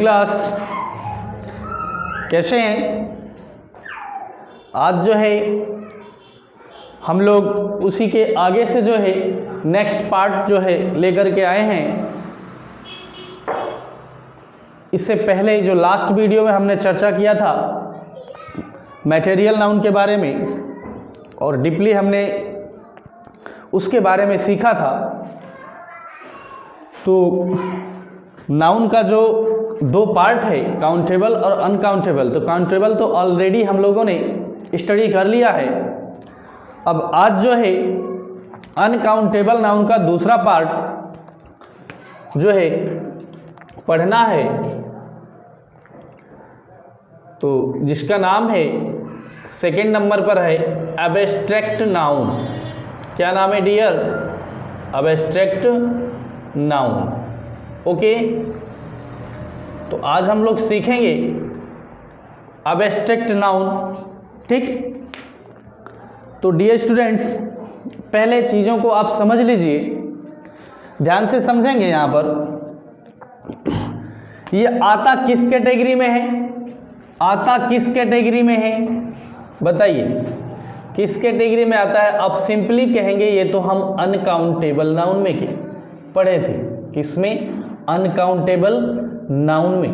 Class, कैसे हैं? आज जो है हम लोग उसी के आगे से जो है नेक्स्ट पार्ट जो है लेकर के आए हैं। इससे पहले जो लास्ट वीडियो में हमने चर्चा किया था मटेरियल नाउन के बारे में और डीपली हमने उसके बारे में सीखा था। तो नाउन का जो दो पार्ट है काउंटेबल और अनकाउंटेबल, तो काउंटेबल तो ऑलरेडी हम लोगों ने स्टडी कर लिया है। अब आज जो है अनकाउंटेबल नाउन का दूसरा पार्ट जो है पढ़ना है, तो जिसका नाम है सेकंड नंबर पर है एब्स्ट्रैक्ट नाउन। क्या नाम है डियर? Abstract noun. ओके, तो आज हम लोग सीखेंगे एब्स्ट्रैक्ट नाउन। ठीक, तो डियर स्टूडेंट्स पहले चीज़ों को आप समझ लीजिए, ध्यान से समझेंगे। यहाँ पर ये आता किस कैटेगरी में है? आता किस कैटेगरी में है बताइए, किस कैटेगरी में आता है? आप सिंपली कहेंगे ये तो हम अनकाउंटेबल नाउन में के पढ़े थे। किसमें? अनकाउंटेबल नाउन में।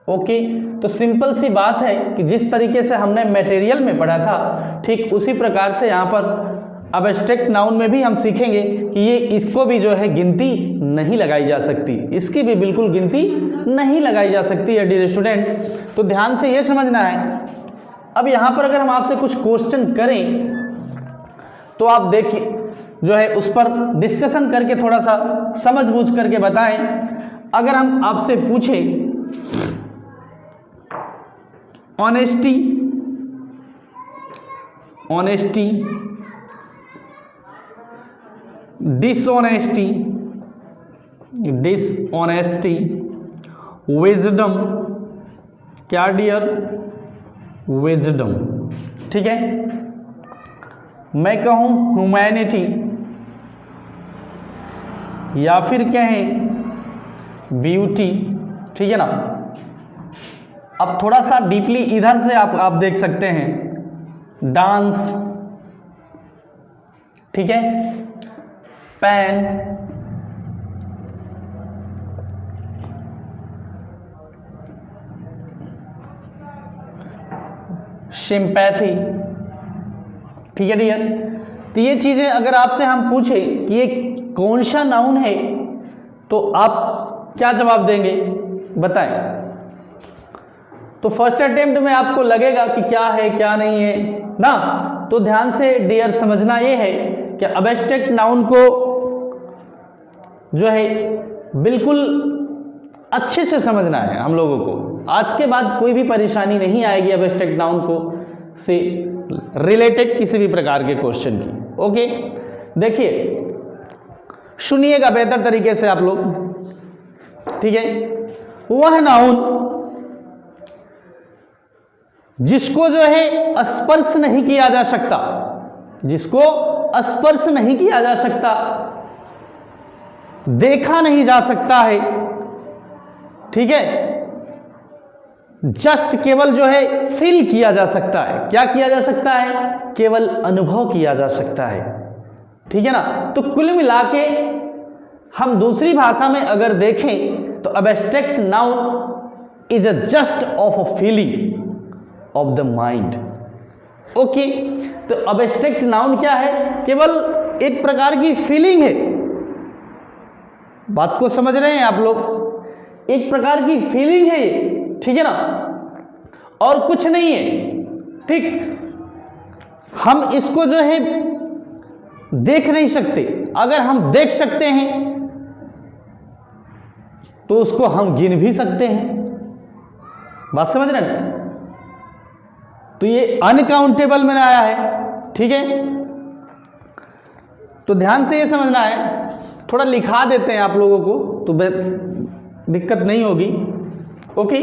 ओके, तो सिंपल सी बात है कि जिस तरीके से हमने मटेरियल में पढ़ा था ठीक उसी प्रकार से यहाँ पर एब्स्ट्रैक्ट नाउन में भी हम सीखेंगे कि ये इसको भी जो है गिनती नहीं लगाई जा सकती, इसकी भी बिल्कुल गिनती नहीं लगाई जा सकती है डियर स्टूडेंट। तो ध्यान से ये समझना है। अब यहाँ पर अगर हम आपसे कुछ क्वेश्चन करें तो आप देखिए जो है उस पर डिस्कशन करके थोड़ा सा समझ बूझ करके बताएं। अगर हम आपसे पूछें honesty, honesty, dishonesty, dishonesty, wisdom, क्या डियर? विजडम। ठीक है, मैं कहूं ह्यूमैनिटी या फिर कहें ब्यूटी। ठीक है ना। अब थोड़ा सा डीपली इधर से आप देख सकते हैं डांस, ठीक है, पेन, सिंपैथी। ठीक है डियर, तो ये चीजें अगर आपसे हम पूछे कि ये कौन सा नाउन है तो आप क्या जवाब देंगे बताएं। तो फर्स्ट अटेम्प्ट में आपको लगेगा कि क्या है क्या नहीं है ना। तो ध्यान से डियर समझना ये है कि एब्स्ट्रैक्ट नाउन को जो है बिल्कुल अच्छे से समझना है हम लोगों को। आज के बाद कोई भी परेशानी नहीं आएगी एब्स्ट्रैक्ट नाउन को से रिलेटेड किसी भी प्रकार के क्वेश्चन की। ओके, देखिए सुनिएगा बेहतर तरीके से आप लोग। ठीक है, वह नाउन जिसको जो है स्पर्श नहीं किया जा सकता, जिसको स्पर्श नहीं किया जा सकता, देखा नहीं जा सकता है। ठीक है, जस्ट केवल जो है फील किया जा सकता है। क्या किया जा सकता है? केवल अनुभव किया जा सकता है। ठीक है ना। तो कुल मिला के हम दूसरी भाषा में अगर देखें तो abstract noun is a just of a feeling of the mind. Okay, तो एब्स्ट्रैक्ट नाउन क्या है? केवल एक प्रकार की फीलिंग है। बात को समझ रहे हैं आप लोग? एक प्रकार की फीलिंग है ये। ठीक है ना, और कुछ नहीं है। ठीक, हम इसको जो है देख नहीं सकते। अगर हम देख सकते हैं तो उसको हम गिन भी सकते हैं। बात समझ रहे हैं? तो ये अनकाउंटेबल में आया है। ठीक है, तो ध्यान से ये समझना है। थोड़ा लिखा देते हैं आप लोगों को तो दिक्कत नहीं होगी। ओके,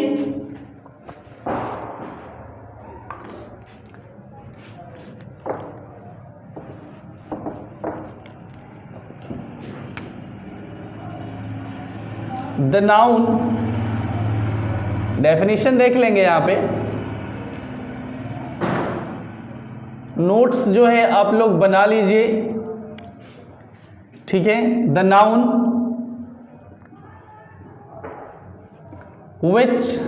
the noun डेफिनेशन देख लेंगे यहाँ पे, नोट्स जो है आप लोग बना लीजिए, ठीक है। The noun which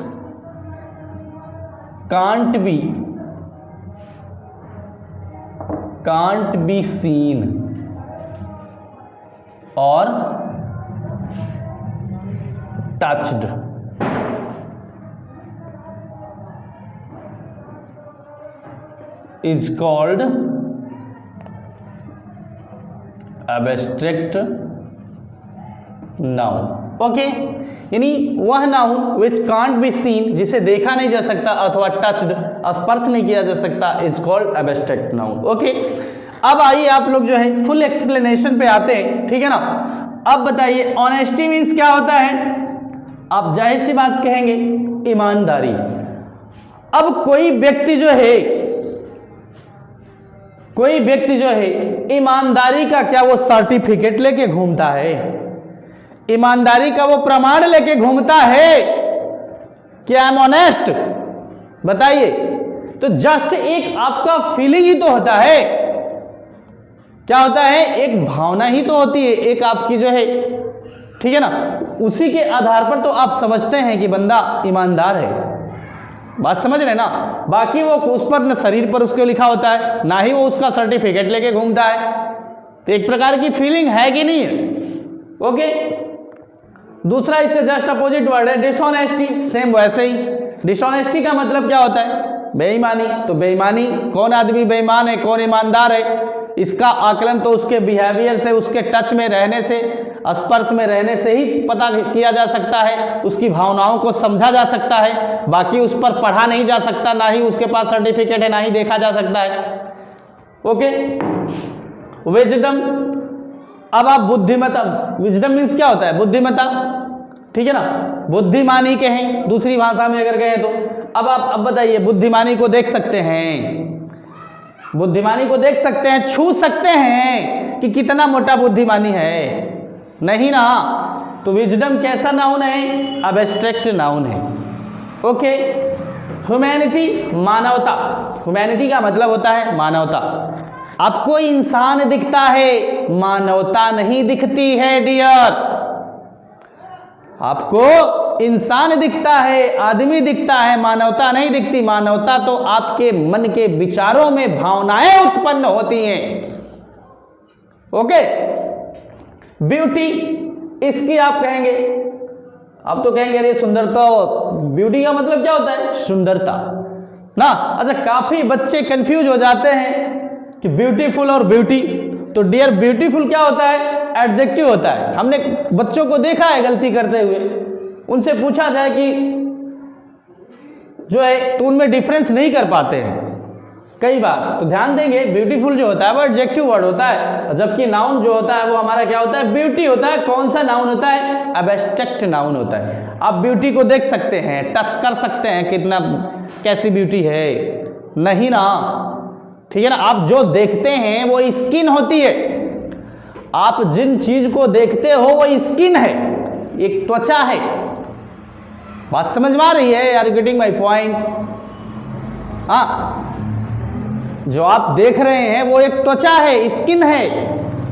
can't be seen और touched is called abstract noun। Okay, यानी वह noun which can't be seen, जिसे देखा नहीं जा सकता अथवा टच्ड, स्पर्श नहीं किया जा सकता, is called abstract noun. Okay, अब आइए आप लोग जो है फुल एक्सप्लेनेशन पे आते हैं, ठीक है ना। अब बताइए ऑनेस्टी मीन्स क्या होता है। आप जाहिर सी बात कहेंगे ईमानदारी। अब कोई व्यक्ति जो है ईमानदारी का क्या वो सर्टिफिकेट लेके घूमता है? ईमानदारी का वो प्रमाण लेके घूमता है कि आई एम ऑनेस्ट? बताइए। तो जस्ट एक आपका फीलिंग ही तो होता है, क्या होता है, एक भावना ही तो होती है, एक आपकी जो है, ठीक है ना। उसी के आधार पर तो आप समझते हैं कि बंदा ईमानदार है। बात समझ रहे ना। बाकी वो उस पर न शरीर पर उसके लिखा होता है, ना ही वो उसका सर्टिफिकेट लेके घूमता है। तो एक प्रकार की फीलिंग है कि नहीं है? ओके। दूसरा इसका जस्ट अपोजिट वर्ड है डिसऑनेस्टी। सेम वैसे ही डिसऑनेस्टी का मतलब क्या होता है? बेईमानी। तो बेईमानी, कौन आदमी बेईमान है, कौन ईमानदार है, इसका आकलन तो उसके बिहेवियर से, उसके टच में रहने से, स्पर्श में रहने से ही पता किया जा सकता है, उसकी भावनाओं को समझा जा सकता है। बाकी उस पर पढ़ा नहीं जा सकता, ना ही उसके पास सर्टिफिकेट है, ना ही देखा जा सकता है। ओके। विजडम, अब आप बुद्धिमता, विजडम मीन्स क्या होता है? बुद्धिमता, ठीक है ना। बुद्धिमानी कहें दूसरी भाषा में अगर कहें तो। अब बताइए, बुद्धिमानी को देख सकते हैं, बुद्धिमानी को देख सकते हैं, छू सकते हैं कि कितना मोटा बुद्धिमानी है? नहीं ना। तो विजडम कैसा नाउन है? एब्स्ट्रैक्ट नाउन है। ओके। ह्यूमैनिटी, मानवता। ह्यूमैनिटी का मतलब होता है मानवता। आपको इंसान दिखता है, मानवता नहीं दिखती है डियर। आपको इंसान दिखता है, आदमी दिखता है, मानवता नहीं दिखती। मानवता तो आपके मन के विचारों में भावनाएं उत्पन्न होती हैं। ओके। ब्यूटी, इसकी आप कहेंगे, आप तो कहेंगे अरे सुंदरता, ब्यूटी का मतलब क्या होता है? सुंदरता ना। अच्छा, काफी बच्चे कंफ्यूज हो जाते हैं कि ब्यूटीफुल और ब्यूटी। तो डियर, ब्यूटीफुल क्या होता है? एडजेक्टिव होता है। हमने बच्चों को देखा है गलती करते हुए, उनसे पूछा जाए कि जो है तो उनमें डिफरेंस नहीं कर पाते हैं कई बार। तो ध्यान देंगे, ब्यूटीफुल जो होता है वो एडजेक्टिव वर्ड होता है, जबकि नाउन जो होता है वो हमारा क्या होता है? ब्यूटी होता है। कौन सा नाउन होता है? एब्स्ट्रैक्ट नाउन होता है। आप ब्यूटी को देख सकते हैं, टच कर सकते हैं, कितना कैसी ब्यूटी है? नहीं ना, ठीक है ना। आप जो देखते हैं वो स्किन होती है। आप जिन चीज को देखते हो वो स्किन है, एक त्वचा है। बात समझ में आ रही है? Are you getting my point? हाँ, जो आप देख रहे हैं वो एक त्वचा है, स्किन है,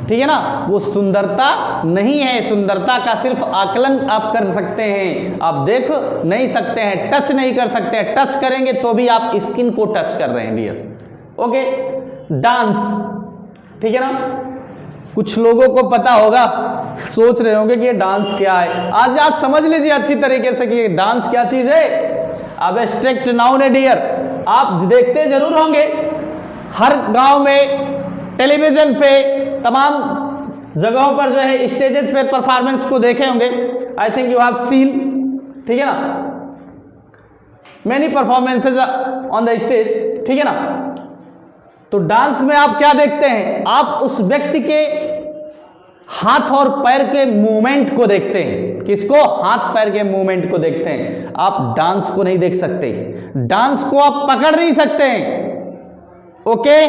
ठीक है ना। वो सुंदरता नहीं है। सुंदरता का सिर्फ आकलन आप कर सकते हैं, आप देख नहीं सकते हैं, टच नहीं कर सकते हैं। टच करेंगे तो भी आप स्किन को टच कर रहे हैं डियर। ओके। डांस, ठीक है ना। कुछ लोगों को पता होगा, सोच रहे होंगे कि ये डांस क्या है। आज समझ लीजिए अच्छी तरीके से कि ये डांस क्या चीज है। एब्स्ट्रैक्ट नाउन है डियर। आप देखते जरूर होंगे, हर गांव में, टेलीविजन पे, तमाम जगहों पर जो है स्टेजेस पे परफॉर्मेंस को देखे होंगे। I think you have seen, ठीक है ना, many performances on the stage, ठीक है ना। तो डांस में आप क्या देखते हैं? आप उस व्यक्ति के हाथ और पैर के मूवमेंट को देखते हैं। किसको? हाथ पैर के मूवमेंट को देखते हैं। आप डांस को नहीं देख सकते, डांस को आप पकड़ नहीं सकते हैं। ओके,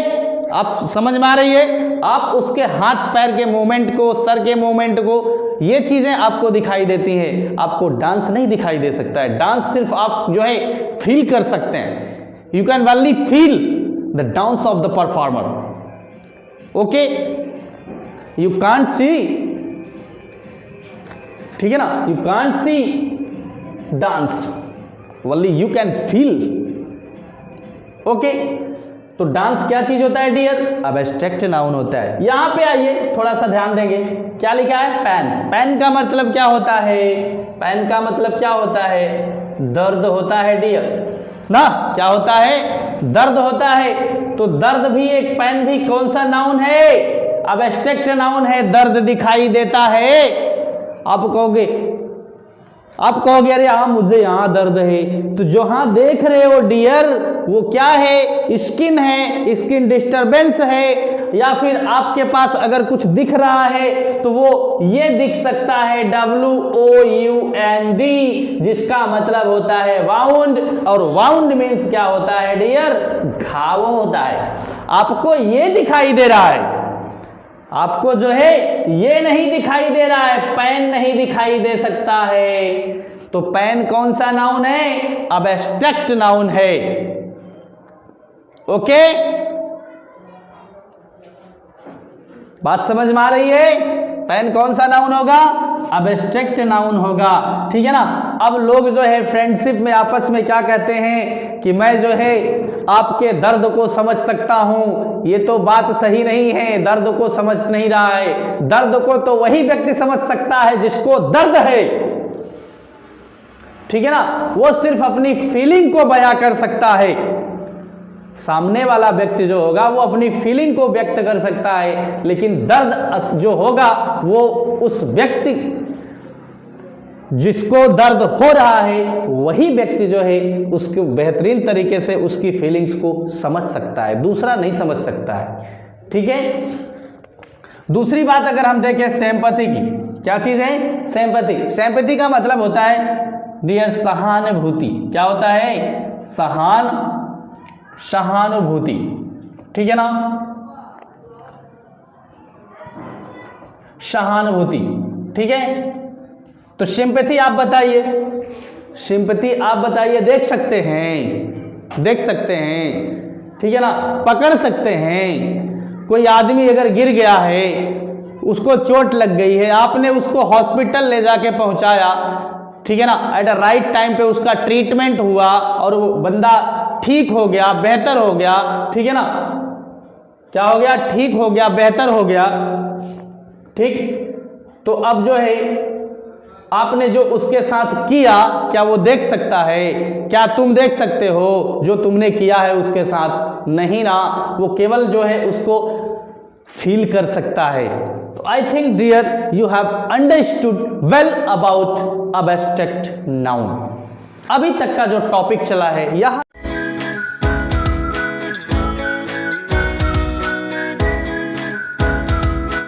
आप समझ में आ रही है? आप उसके हाथ पैर के मूवमेंट को, सर के मूवमेंट को, ये चीजें आपको दिखाई देती हैं, आपको डांस नहीं दिखाई दे सकता है। डांस सिर्फ आप जो है फील कर सकते हैं। You can only feel the dance of the performer, okay, you can't see, ठीक है ना, you can't see dance, only you can feel, okay. तो डांस क्या चीज होता है डियर? अब एब्स्ट्रैक्ट नाउन होता है। यहां पे आइए थोड़ा सा ध्यान देंगे, क्या लिखा है? पेन। पेन का मतलब क्या होता है? पेन का मतलब क्या होता है? दर्द होता है डियर ना, क्या होता है? दर्द होता है। तो दर्द भी एक, पेन भी कौन सा नाउन है? अब एब्स्ट्रैक्ट नाउन है, दर्द दिखाई देता है। आप कहोगे अरे हाँ मुझे यहां दर्द है, तो जहां देख रहे हो डियर वो क्या है? स्किन है, स्किन डिस्टरबेंस है, या फिर आपके पास अगर कुछ दिख रहा है तो वो ये दिख सकता है WOUND, जिसका मतलब होता है वाउंड, और वाउंड मीन्स क्या होता है डियर? घाव होता है। आपको ये दिखाई दे रहा है, आपको जो है ये नहीं दिखाई दे रहा है, पेन नहीं दिखाई दे सकता है। तो पेन कौन सा नाउन है? अब एब्स्ट्रैक्ट नाउन है, ओके। बात समझ में आ रही है? पेन कौन सा नाउन होगा? अब एब्स्ट्रैक्ट नाउन होगा, ठीक है ना। अब लोग जो है फ्रेंडशिप में आपस में क्या कहते हैं कि मैं जो है आपके दर्द को समझ सकता हूं। ये तो बात सही नहीं है, दर्द को समझ नहीं रहा है। दर्द को तो वही व्यक्ति समझ सकता है जिसको दर्द है, ठीक है ना। वो सिर्फ अपनी फीलिंग को बयां कर सकता है। सामने वाला व्यक्ति जो होगा वो अपनी फीलिंग को व्यक्त कर सकता है, लेकिन दर्द जो होगा वो उस व्यक्ति जिसको दर्द हो रहा है वही व्यक्ति जो है उसको बेहतरीन तरीके से उसकी फीलिंग्स को समझ सकता है, दूसरा नहीं समझ सकता है, ठीक है। दूसरी बात अगर हम देखें सिंपैथी की, क्या चीज है? सिंपैथी। सिंपैथी का मतलब होता है डियर सहानुभूति। क्या होता है? सहानुभूति, ठीक है ना, सहानुभूति, ठीक है। तो सिंपैथी आप बताइए, सिंपैथी आप बताइए, देख सकते हैं, देख सकते हैं, ठीक है ना, पकड़ सकते हैं। कोई आदमी अगर गिर गया है, उसको चोट लग गई है, आपने उसको हॉस्पिटल ले जाके पहुंचाया, ठीक है ना, एट अ राइट टाइम पे उसका ट्रीटमेंट हुआ और वो बंदा ठीक हो गया, बेहतर हो गया, ठीक है ना, क्या हो गया? ठीक हो गया, बेहतर हो गया, ठीक। तो अब जो है आपने जो उसके साथ किया, क्या वो देख सकता है? क्या तुम देख सकते हो जो तुमने किया है उसके साथ? नहीं ना, वो केवल जो है उसको फील कर सकता है। तो I think dear you have understood well about abstract noun. अभी तक का जो टॉपिक चला है यहाँ